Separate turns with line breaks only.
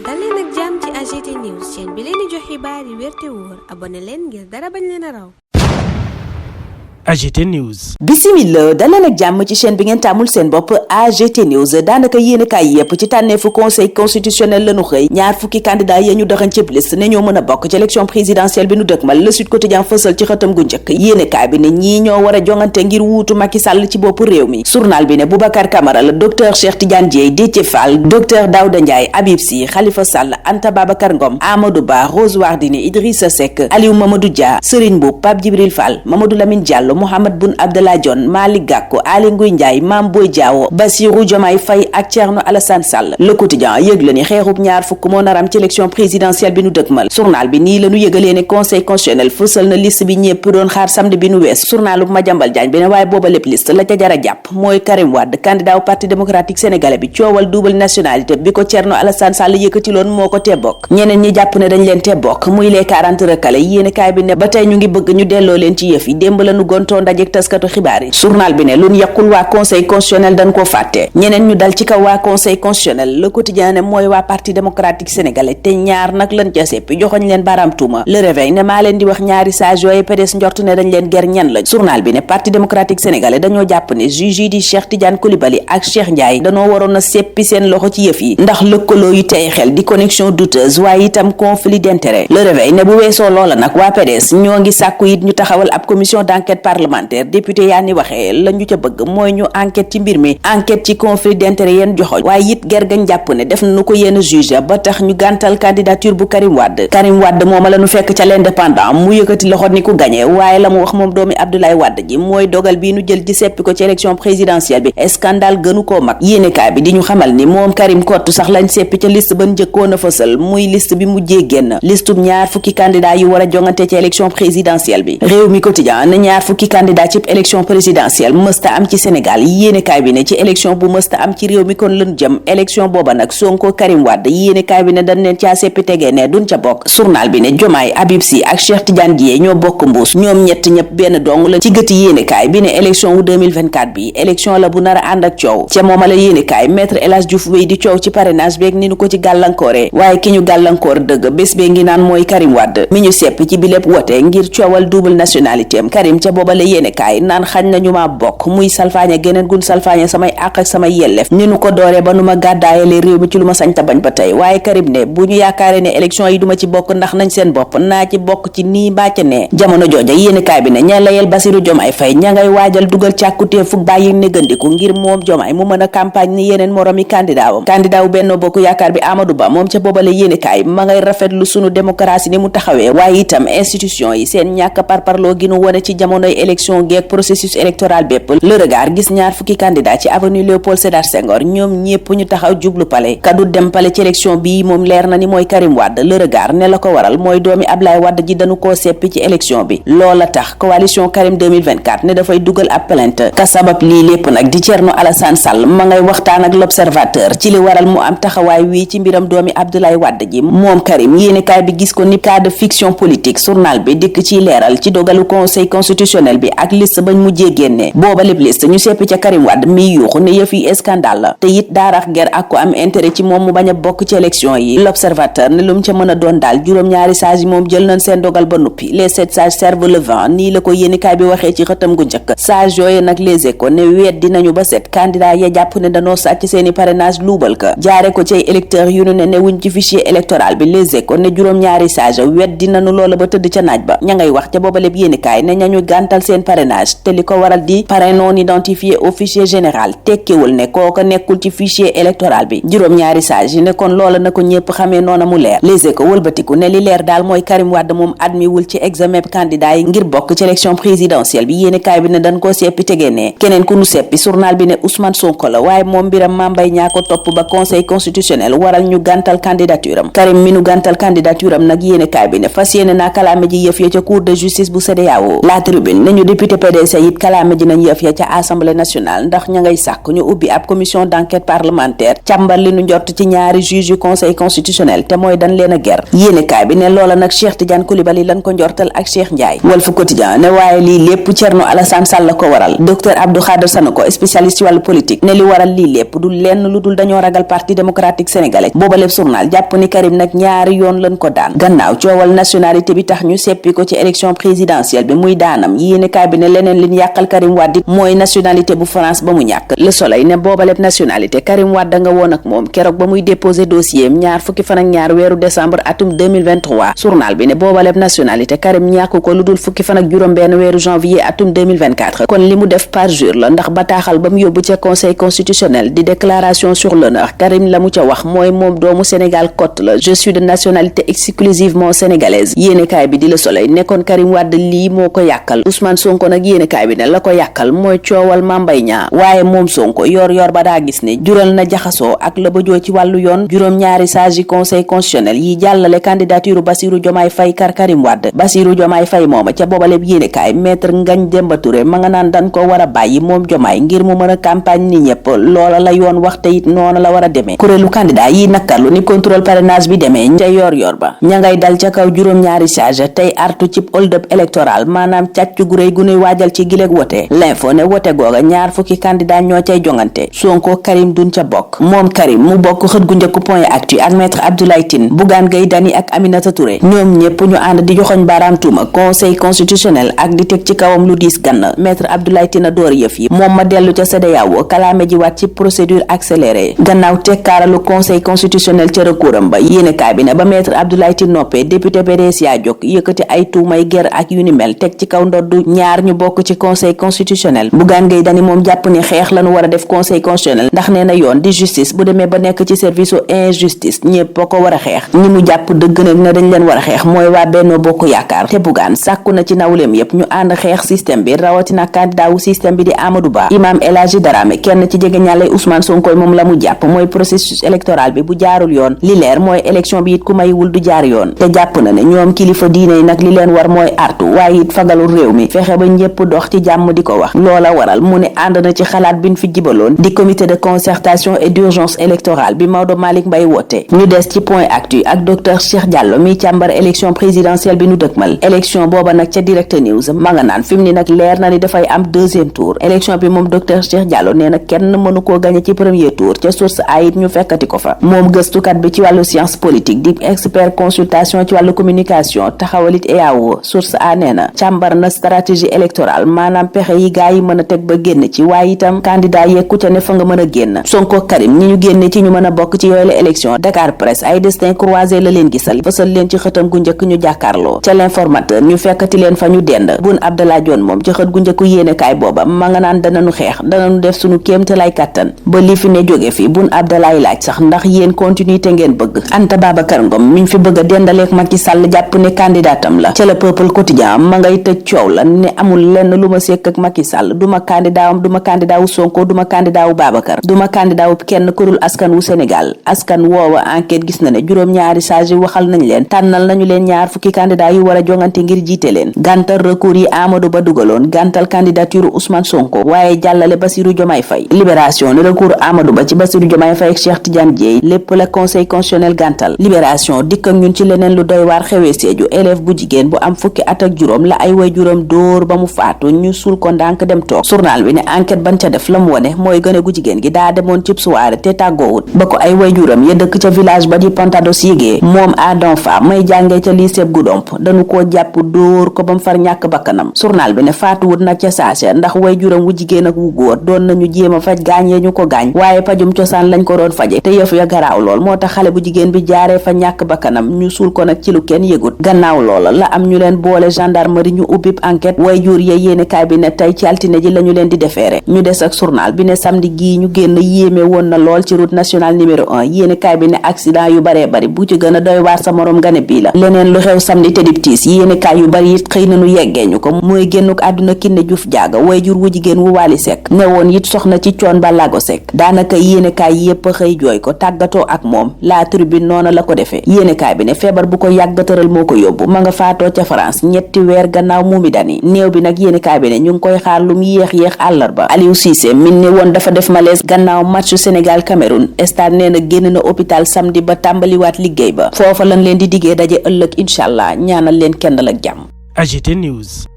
dal leen ak jàmm ci AGT News chaîne bi leen di jox xibaar yi wér te wóor abonné leen ngir dara bañ leen a raw.
AGT News.
Bisimila daleen ak jàmm ci chaîne bi ngeen tàmmul seen bopp AGT News daanaka yéenekaay yépp ci tànneefu conseil constitutionnel lañu xëy ñaar fukki candidat ya ñu doxañ ci liste ne ñoo mën a bokk ci élection présidentielle bi nu dëkkmal Le Sud Quotidien fësal ci xëtam gu njëkk yéenekaay bi ne ñii ñoo war a jongante ngir wuutu Macky Sall ci boppu réew mi. Journal bi ne Boubacar Camara la docteur Cheikh Tidiane Dièye Déthié Fall docteur Daouda Ndiaye Habib Sy Khalifa Sall Anta Babacar Ngom Amadou Ba Rose Wardini Idrissa Seck Aliou Mamadou Dia Serigne Mboup Pape Djibril Fall Mamadou Lamine Diallo Mohamed Boun Abdallah Dionne Malick Gakou Aly Ngouille Ndiaye Mame Boye Diao Bassirou Diomaye Faye ak Thierno Alassane Sall. Le Quotidien yëg la ni xeexub ñaar fukk moo naram ci élection présidentielle bi nu dëkkmal. Journal bi nii la nu yëgalee ne conseil constitutionnel fësal na liste bi ñépp doon xaar samedi bi nu wees. Journalub Madiambal Diagne bi ne waaye booba lépp liste la ca jara jàpp mooy Karim Wade candidat au parti démocratique sénégalais bi coowal double nationalité bi ko Thierno Alassane Sall yëkkatiloon moo ko tee bokk. ñeneen ñi jàpp ne dañ leen tee bokk muy les 40 recalés yéenekaay bi ne ba tey ñu ngi bëgg ñu delloo leen ci yëf yi démb la nu gontoo ndajek taskatu xibaar yi. Journal bi ne luñ yàqul waa conseil constitutionnel dañ koo fàtte ñeneen ñu dal ci kaw waa conseil constitutionnel. Le Quotidien ne mooy waa parti démocratique sénégalais te ñaar nag lañ ca seppi joxoñ leen baram tuuma. Le Réveil ne maa leen di wax ñaari sage yooyu PDS njort ne dañ leen ger ñan lañ. Journal bi ne parti démocratique sénégalais dañoo jàpp ne juge yi di Cheikh Tidiane Coulibaly ak Cheikh Ndiaye dañoo waroon a seppi seen loxo ci yëf yi ndax lëkkaloo yu tey xel di connexion douteuse waaye itam conflit d'intérêt. Le Réveil ne bu weesoo loola nag waa PDS ñoo ngi sàkku it ñu taxawal ab commission d'enquête parlementaire député yaa ni waxee la ñu ca bëgg mooy ñu enquête ci mbir mi enquête ci conflit d'intérêt yeen joxoñ waaye it gergañ jàpp ne def nañu ko yenn juge ba tax ñu gàntal candidature bu Karim Wade mooma la ñu fekk ca l'Indépendant mu yëkkati loxo ni ku gañe waaye la mu wax moom doomi Abdoulaye Wade ji mooy dogal bii nu jël ci seppi ko ci élection présidentielle bi scandale gënu koo mag. yéenekaay bi di ñu xamal ni moom Karim kott sax lañ seppi ca liste ba njëkkoon a fësal muy liste bi mujjee génn listub ñaar fukki candidat yu war a jongante ci élection présidentielle bi. Réew mi quotidien ne ñaar fukki candidat ci élection présidentielle mësta am ci Sénégal yéenekaay bi ne ci élection bu mësta am ci réew mi kon lën jëm élection booba nag Sonko Karim Wade yéenekaay bi ne dañ leen caa seppi tegee ne duñ ca bokk. Journal bi ne Diomaye Habib Sy ak Cheikh Tidiane Dièye ñoo bokk mbuus ñoom ñett ñëpp benn dong la ci gëti yéenekaay bi ne élection wu 2024 bi élection la bu nar a ànd ak coow ca mooma la yéenekaay maître El Hadji Diouf wéy di coow ci parrainage beeg ni nu ko ci gàllankooree waaye ki ñu gàllankoor dëgg bés bee ngi naan mooy Karim Wade mi ñu seppi ci bi lépp wote ngir coowal double nationalité am Karim ca booba la yéenekaay naan xañ nañu ma bokk muy salfaañe geneen gun salfaañe samay àq ak samay yellef ni nu ko dooree ba nu ma gàddaayalee réew mi ci lu ma sañ ta bañ ba tey waaye Karim ne bu ñu yaakaaree ne élection yi duma ci bokk ndax nañ seen bopp naa ci bokk ci nii mbaa ca nee. Jamono jooja yéenekaay bi ne ña layel Bassirou Diomaye Faye ña ngay waajal dugal càkkutee fuk bàyyi négandiku ngir moom Diomaye mu mën a campagne ni yeneen moromi candidat wu Benno Bokk Yaakaar bi Amadou Ba moom ca boobale yéenekaay ma ngay rafetlu sunu démocratie ni mu taxawee waaye itam institution yi seen ñàkk parparloo gi nu wone ci jamonoy élection geek processus électoral bépp. Le Regard gis ñaar fukki candidat ci avenue Léopold Sédar Senghor ñoom ñépp ñu taxaw jublu pale kaddu dem pale ci élection bii moom leer na ni mooy Karim Wade. Le Regard ne la ko waral mooy doomi Ablaye Wade ji dañu koo seppi ci élection bi loola tax coalition Karim 2024 ne dafay dugal ab plainte ka sabab lii lépp nag di Thierno Alassane Sall ma ngay waxtaan ak l'Observateur ci li waral mu am taxawaay wii ci mbiram doomi Abdoulaye Wade ji moom Karim yéenekaay bi gis ko ni cas de fiction politique journal bi dikk ciy leeral ci dogalu conseil constitutionnel bi ak liste bañ mujjee génne booba lépp liste ñu seppi ca Karim Wade mi yuuxu ne yëf yi scandale la te it daarax ger ak ko am intérêt ci moom mu bañ a bokk ci élection yi. L'Observateur ne lu mu ca mën a doon daal juróom-ñaari sages yi moom jël nañ seen dogal ba nuppi les 7 sages servent le vent nii la ko yéenekaay bi waxee ci xëtam gu njëkk sages yooyu nag Les Échos ne weet dinañu ba set candidat ya jàpp ne danoo sàcc seeni parrainage luubal ka jaare ko ci électeurs yu ne wuñ ci fichier électoral bi. Les Échos ne juróom-ñaari sage weet dinañu loola ba tëdd ca naaj ba ña ngay wax ca booba lépp yéenekaay ne ñañu gàntal seen parrainage te li ko waral di parrain non identifié au fichier général tekkiwul ne kooka nekkul ci fichier électoral bi. juróom-ñaari sage yi ne kon loola na ko ñépp xamee noona mu leer. Les Échos wëlbatiku ne li leer daal mooy Karim Wade moom admis wul ci examen candidat yi ngir bokk ci élection présidentielle bi. yéenekaay bi ne dañ koo seppi tegee ne keneen ku nu seppi journal bi ne Ousmane Sonko la waaye moom mbiram Mame Mbaye Niang ko topp ba conseil constitutionnel waral ñu gàntal candidature am Karim mi nu gàntal candidature am nag yéenekaay bi ne fas yéene naa kalaame ji yëf ya ca cour de justice bu CEDEAO. La Tribune nañu député PDS it kalaame ji nañ yëf ya ca assemblée nationale ndax ña ngay sàkk ñu ubbi ab commission d'enquête parlementaire càmbar li nu njort ci ñaari juge yu conseil constitutionnel te mooy dañ leen a ger yéenekaay bi ne loola nag Cheikh Tidiane Coulibaly lan ko njortal ak Cheikh Ndiaye Walf Quotidien ne waaye lii lépp Thierno Alassane Sall la ko waral docteur Abdou Khader Sanoko spécialiste ci wàllu politique ne li waral lii lépp du lenn lu dul dañoo ragal parti démocratique sénégalais booba lépp journal jàpp ni Karim nag ñaari yoon lañ ko daan gannaaw coowal nationalité bi tax ñu seppi ko ci élection présidentielle bi muy daanam yéenekaay bi ne leneen li ñu yàqal Karim Wade mooy nationalité bu France ba mu ñàkk Le Soleil ne booba lépp nationalité Karim Wade nga woon ak moom keroog ba muy déposé dossier ñaar fukki fan ak ñaar weeru décembre atum 2023 journal bi ne booba lépp nationalité Karim ñàkk ko lu dul fukki fan ak juróom benn weeru janvier atum 2024 kon li mu def parjure la ndax bataaxal ba mu yóbbu ca conseil constitutionnel di déclaration sur l'honneur Karim la mu ca wax mooy moom doomu Sénégal cote la je suis de nationalité exclusivement sénégalaise yéenekaay bi di Le Soleil nekkoon Karim Wade lii moo ko yàkkal Ousmane Sonko nag yéenekaay bi ne la ko yàkkal mooy coowal Mame Mbaye Niang waaye moom Sonko yor ba daa gis ne jural na jaxasoo ak la bëjoo ci wàllu yoon juróom-ñaari sages yi conseil constitutionnel yi jàllale candidature Bassirou Diomaye Faye Karim Wade Bassirou Diomaye Faye mooma ca boobaleb yéenekaay maître Ngagne Demba Touré ma nga naan dan ko war a bàyyi moom Diomaye ngir mu mën a campagne ni ñëpp loola la yoon wax te it noonu la war a demee kuréelu candidat yi nakkarlu ni contrôle parrainage bi demee ca yor ba ña ngay dal ca kaw juróom-ñaari sage tey artu cib hold up électoral maanaam càcc gu réy gu nuy waajal ci gileeg wote l'info ne wote googa ñaar fukki candidat ñoo cay jongante Sonko Karim duñ ca bokk moom Karim mu bokk xët gu njëkk point actu ak maître Abdoulaye Tine Bougane Gueye Dany ak Aminata Touré ñoom ñépp ñu ànd di joxoñ baaraam tuuma conseil constitutionnel ak di teg ci kawam lu diis gann maître Abdoulaye Tine door yëf yi moom ma dellu ca CEDEAO kalaame ji waat ci procédure accélérée gannaaw tekkaaralu conseil constitutionnel ca recours-am ba yéenekaay bi ne ba maître Abdoulaye Tine noppee député PDS yaa jóg yëkkati ay tuumay ger ak yu ni mel teg ci kaw ndoddu ñaar ñu bokk ci conseil constitutionnel Bougane Gueye Dany moom jàpp ni xeex lañu war a def conseil constitutionnel ndax nee na yoon di justice bu demee ba nekk ci service u injustice ñépp ko war a xeex ñi mu jàpp dëgg nag na dañ leen war a xeex mooy waa Benno Bokk Yaakaar te Bougane sàkku na ci nawleem yépp ñu ànd xeex système bi rawatina candidat wu système bi di Amadou Ba Imam El Hadji Darame kenn ci jege ñàllay Ousmane Sonko moom la mu jàpp mooy processus électoral bi bu jaarul yoon li leer mooy élection bi it ku mayiwul du jaar yoon te jàpp na ne ñoom kilifa diine yi nag li leen war mooy artu waaye it fagalul réew mi fexe ba ñépp dox ci jàmm di ko wax loola waral mu ne ànd na ci xalaat bi ñu fi jibaloon di comité de concertation et d'urgence électorale bi Maodo Malick Mbaye woote ñu des ci point actu ak docteur Cheikh Diallo mi càmbar élection présidentielle bi nu dëkkmal élection booba nag ca direct news ma nga naan fi mu ni nag leer na ni dafay am deuxième tour élection bi moom docteur Cheikh Diallo nee na kenn mënu koo gañe ci premier tour ca source a it ñu fekkati ko fa moom gëstukat bi ci wàllu science politique di expert consultation ci wàllu communication taxawalit EAO source a nee na càmbar na stratégie électorale maanaam pexe yi gaa yi mën a teg ba génn ci waaye itam candidat yekku ca ne fa nga mën a génn Sonko Karim ñi ñu génne ci ñu mën a bokk ci yooyu la élection Dakar Presse ay destin croisé la leen gisal fësal leen ci xëtam gu njëkk ñu jàkkaarloo ca l'informateur ñu fekkati leen fa ñu dend Boun Abdallah Dionne moom ci xët gu njëkku yéenekaay booba ma nga naan danañu xeex danañu def suñu kéemte lay kàttan ba li fi ne jóge fi Boun Abdallah laaj sax ndax yéen continuité ngeen bëgg Anta Babacar Ngom miñ fi bëgg a dendaleek Macky Sall jàpp ne candidatam la ca Le Peuple quotidien ma ngay tëj coow la ne amul lenn lu ma sekk ak Macky Sall duma candidatam duma candidat wu Sonko duma candidat wu Babacar duma candidat wu kenn kurul askan wu Sénégal askan woowa enquête gis na ne juróom-ñaari sages yi waxal nañ leen tànnal nañu leen ñaar fukki candidat yu war a jongante ngir jiite leen gàntal recours yi Amadou Ba dugaloon gàntal candidature Ousmane Sonko waaye jàllale Bassirou Diomaye Faye Libération ne recours Amadou Ba ci Bassirou Diomaye Faye ak Cheikh Tidiane Dièye lépp la conseil constitutionnel gàntal Libération dikk ak ñun ci leneen lu doy waar xewee Sédhiou élève bu jigéen bu am fukki at ak juróom la ay waajuram dóor ba mu faatu ñu suul ko ndànk dem toog journal bi ne enquête ban ca def la mu wone mooy gone gu jigéen gi daa demoon cib soirée te tàggoowut ba ko ay waajuram ya dëkk ca village ba di Pontados yégee moom Adam Fa may jàngee ca lycée Goudomp dañu koo jàpp dóor ko ba mu far ñàkk bakkanam journal bi ne faatuwut nag ca saase ndax waajuram wu jigéen ak wu góor doon nañu jéem a faj gaañee ñu ko gaañ waaye pajum cosaan lañ ko doon faje te yëf ya garaaw lool moo tax xale bu jigéen bi jaaree fa ñàkk bakkanam ñu suul ko nag ci lu kenn yëgut gannaaw loola la am ñu leen boole gendarmerie ñu ubbib enquête waajur ya yéenekaay bi ne tey ci altine ji lañu leen di defeere ñu des ak journal bi ne samedi gii ñu génn yéeme woon na lool ci route nationale numéro 1 yéenekaay bi ne accident yu baree bari bu ci gën a doy waar sa morom nga ne bii la leneen lu xew samedi te dib tiis yéenekaay yu bari it xëy nañu yeggeeñu ko mooy génnuk àdduna Kiné Diouf Diaga waajur wu jigéen wu Wally Seck ne woon it soxna ci Thione Ballago Seck daanaka yéenekaay yépp xëy jooy ko tàggatoo ak moom La Tribune noona la ko defee yéenekaay bi ne feebar bu ko yàgg tëral moo ko yóbbu ma nga faatoo ca France ñetti weer gannaaw Moumi Dani ni néew bi nag yéenekaay bi ne ñu ngi koy xaar lu mu yéex àllarba. Aliou Cissé min ne woon dafa def malaise gannaaw matchu Sénégal Cameroun stade nee na génn na hôpital samedi ba tàmbaliwaat liggéey ba foofa lañ leen di diggee daje ëllëg incha allah ñaanal leen kenn ak jàmm.
AGT News.